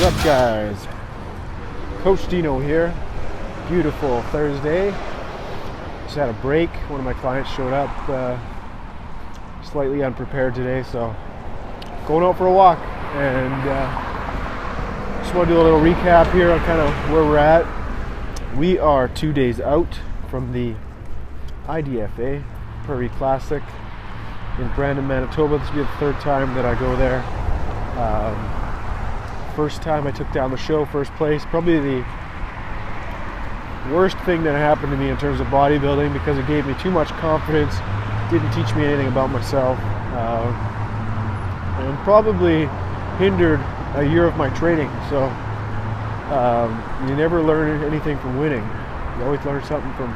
What's up, guys? Coach Dino here. Beautiful Thursday. Just had a break. One of my clients showed up slightly unprepared today, so going out for a walk, and just want to do a little recap here on kind of where we're at. We are 2 days out from the IDFA Prairie Classic in Brandon, Manitoba. This will be the third time that I go there. First time I took down the show, first place. Probably the worst thing that happened to me in terms of bodybuilding, because it gave me too much confidence, didn't teach me anything about myself, and probably hindered a year of my training. So you never learn anything from winning. You always learn something from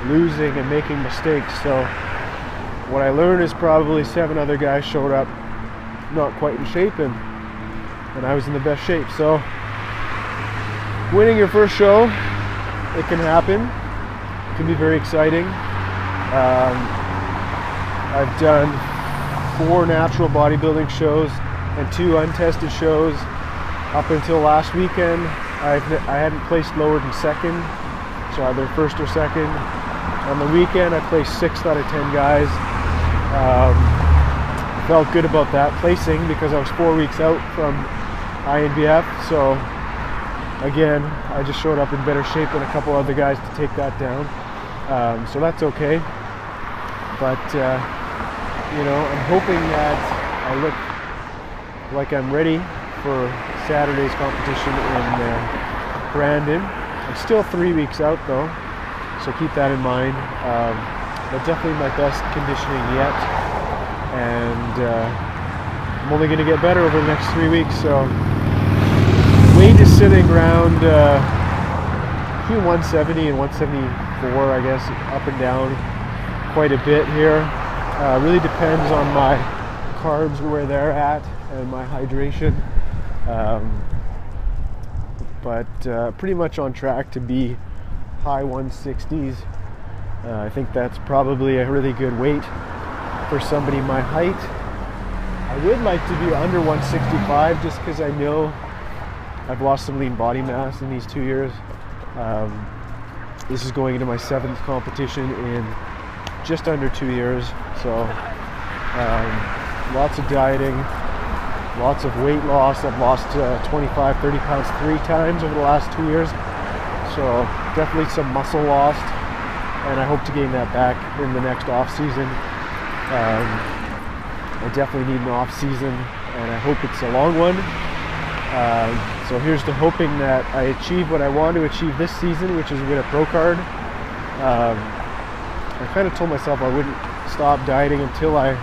losing and making mistakes. So what I learned is probably 7 other guys showed up not quite in shape, and I was in the best shape. So winning your first show, it can happen. It can be very exciting. I've done 4 natural bodybuilding shows and 2 untested shows. Up until last weekend, I hadn't placed lower than second, so either first or second. On the weekend, I placed 6th out of 10 guys. Felt good about that placing because I was 4 weeks out from INBF. So again, I just showed up in better shape than a couple other guys to take that down. So that's okay. But you know, I'm hoping that I look like I'm ready for Saturday's competition in Brandon. I'm still 3 weeks out though, so keep that in mind. But definitely my best conditioning yet, and I'm only going to get better over the next 3 weeks. So weight is sitting around between 170 and 174, I guess, up and down quite a bit here. Really depends on my carbs, where they're at, and my hydration. But pretty much on track to be high 160s. I think that's probably a really good weight for somebody my height. I would like to be under 165 just because I know I've lost some lean body mass in these 2 years. This is going into my 7th competition in just under 2 years. So lots of dieting, lots of weight loss. I've lost 25, 30 pounds 3 times over the last 2 years. So definitely some muscle lost, and I hope to gain that back in the next off season. I definitely need an off season, and I hope it's a long one. So here's to hoping that I achieve what I want to achieve this season, which is win a pro card. I kind of told myself I wouldn't stop dieting until I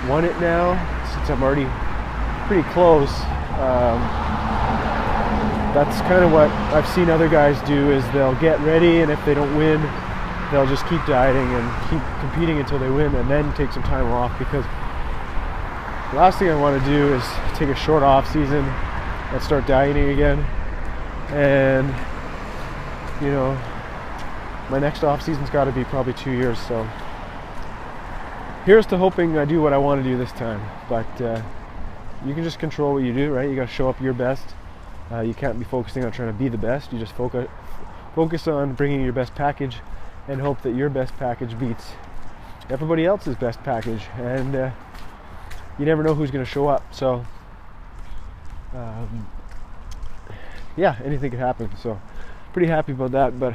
won it now, since I'm already pretty close. That's kind of what I've seen other guys do, is they'll get ready, and if they don't win, they'll just keep dieting and keep competing until they win, and then take some time off, because the last thing I want to do is take a short off season and start dieting again. And you know, my next off season's got to be probably 2 years. So here's to hoping I do what I want to do this time. But you can just control what you do, right? You got to show up your best. You can't be focusing on trying to be the best. You just focus on bringing your best package, and hope that your best package beats everybody else's best package. And you never know who's going to show up. So yeah, anything could happen. So pretty happy about that. But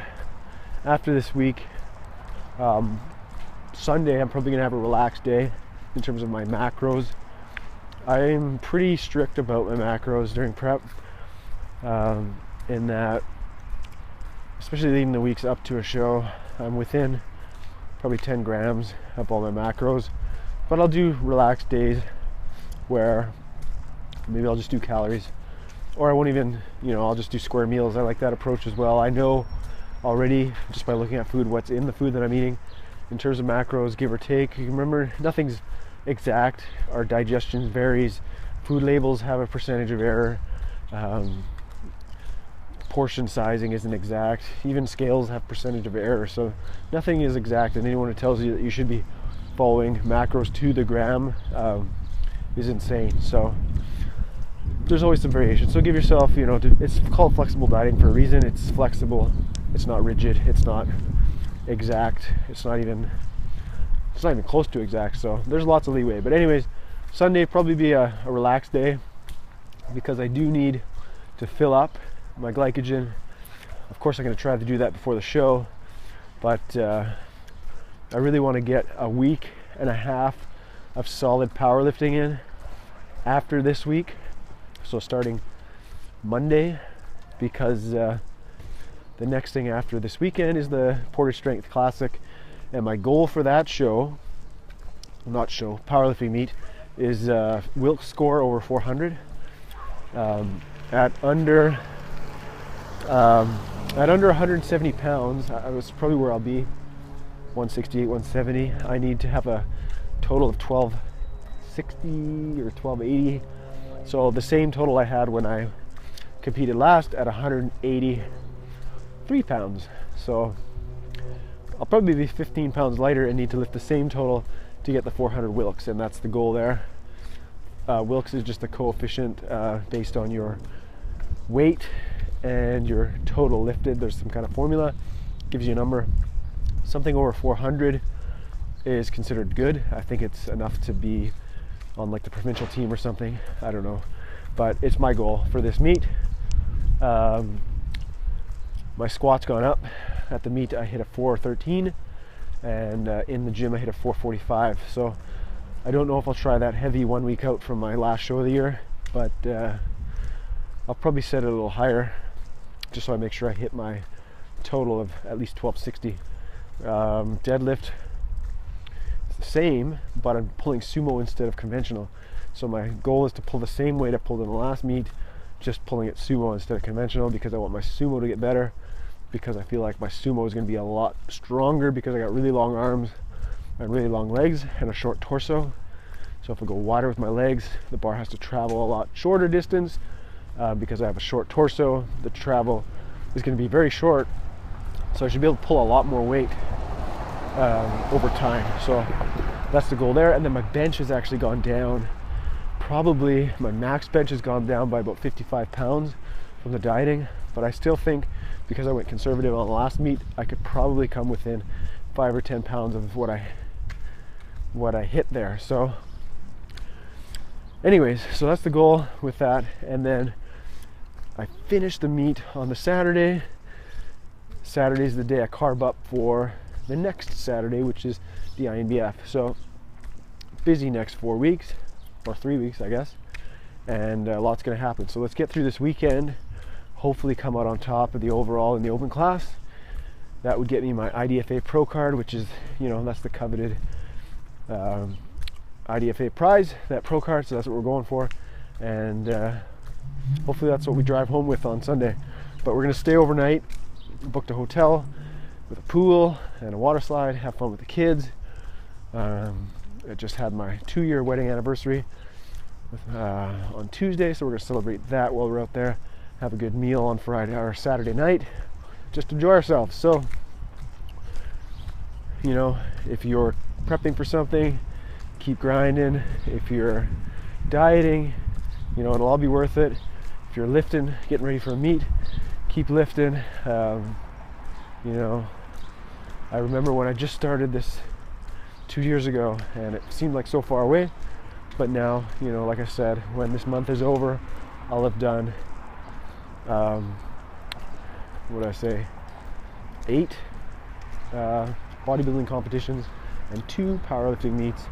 after this week, Sunday, I'm probably going to have a relaxed day in terms of my macros. I'm pretty strict about my macros during prep, in that, especially leading the weeks up to a show, I'm within probably 10 grams of all my macros. But I'll do relaxed days where maybe I'll just do calories, or I won't even, you know, I'll just do square meals. I like that approach as well. I know already, just by looking at food, what's in the food that I'm eating in terms of macros, give or take. Remember, nothing's exact. Our digestion varies. Food labels have a percentage of error. Portion sizing isn't exact. Even scales have percentage of error. So nothing is exact, and anyone who tells you that you should be following macros to the gram is insane. So there's always some variation. So give yourself, you know, it's called flexible dieting for a reason. It's flexible, it's not rigid, it's not exact, it's not even close to exact. So there's lots of leeway. But anyways, Sunday probably be a relaxed day because I do need to fill up my glycogen. Of course, I'm going to try to do that before the show, but I really want to get a week and a half of solid powerlifting in after this week. So starting Monday, because the next thing after this weekend is the Porter Strength Classic, and my goal for that powerlifting meet is Wilks score over 400 at under 170 pounds. I was probably where I'll be, 168, 170. I need to have a total of 1260 or 1280. So the same total I had when I competed last at 183 pounds. So I'll probably be 15 pounds lighter and need to lift the same total to get the 400 Wilks, and that's the goal there. Wilks is just a coefficient based on your weight and your total lifted. There's some kind of formula, gives you a number. Something over 400 is considered good. I think it's enough to be on like the provincial team or something. I don't know, but it's my goal for this meet. My squat's gone up. At the meet I hit a 413, and in the gym I hit a 445. So I don't know if I'll try that heavy 1 week out from my last show of the year, but I'll probably set it a little higher just so I make sure I hit my total of at least 1260. Deadlift, it's the same, but I'm pulling sumo instead of conventional. So my goal is to pull the same weight I pulled in the last meet, just pulling it sumo instead of conventional, because I want my sumo to get better, because I feel like my sumo is going to be a lot stronger because I got really long arms and really long legs and a short torso. So if I go wider with my legs, the bar has to travel a lot shorter distance. Because I have a short torso, the travel is going to be very short, so I should be able to pull a lot more weight over time. So that's the goal there. And then my bench has actually gone down. Probably my max bench has gone down by about 55 pounds from the dieting, but I still think because I went conservative on the last meet, I could probably come within 5 or 10 pounds of what I hit there. So anyways, so that's the goal with that. And then I finished the meet on the Saturday. Saturday's the day I carb up for the next Saturday, which is the INBF. So busy next 4 weeks, or 3 weeks, I guess. And a lot's gonna happen. So let's get through this weekend, hopefully come out on top of the overall in the open class. That would get me my IDFA Pro card, which is, you know, that's the coveted IDFA prize, that Pro card. So that's what we're going for. And hopefully that's what we drive home with on Sunday. But we're gonna stay overnight, booked a hotel with a pool and a water slide, have fun with the kids. I just had my 2-year wedding anniversary on Tuesday, so we're gonna celebrate that while we're out there, have a good meal on Friday or Saturday night, just enjoy ourselves. So, you know, if you're prepping for something, keep grinding. If you're dieting, you know, it'll all be worth it. If you're lifting, getting ready for a meet, keep lifting. You know, I remember when I just started this 2 years ago, and it seemed like so far away, but now, you know, like I said, when this month is over, I'll have done what did I say, 8 bodybuilding competitions and 2 powerlifting meets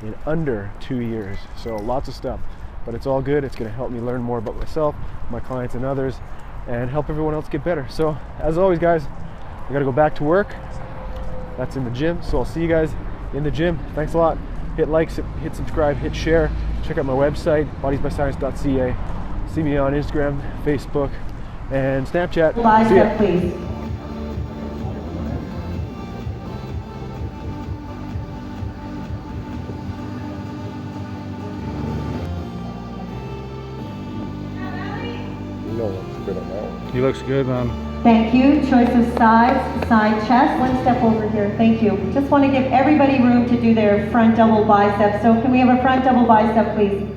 in under 2 years. So lots of stuff, but it's all good. It's going to help me learn more about myself, my clients and others, and help everyone else get better. So as always, guys, I got to go back to work. That's in the gym, so I'll see you guys in the gym. Thanks a lot. Hit like, hit subscribe, hit share. Check out my website, bodiesbyscience.ca. See me on Instagram, Facebook, and Snapchat. Bicep, please. He looks good, man. Thank you. Choice of sides, side chest. One step over here. Thank you. Just want to give everybody room to do their front double bicep. So can we have a front double bicep, please?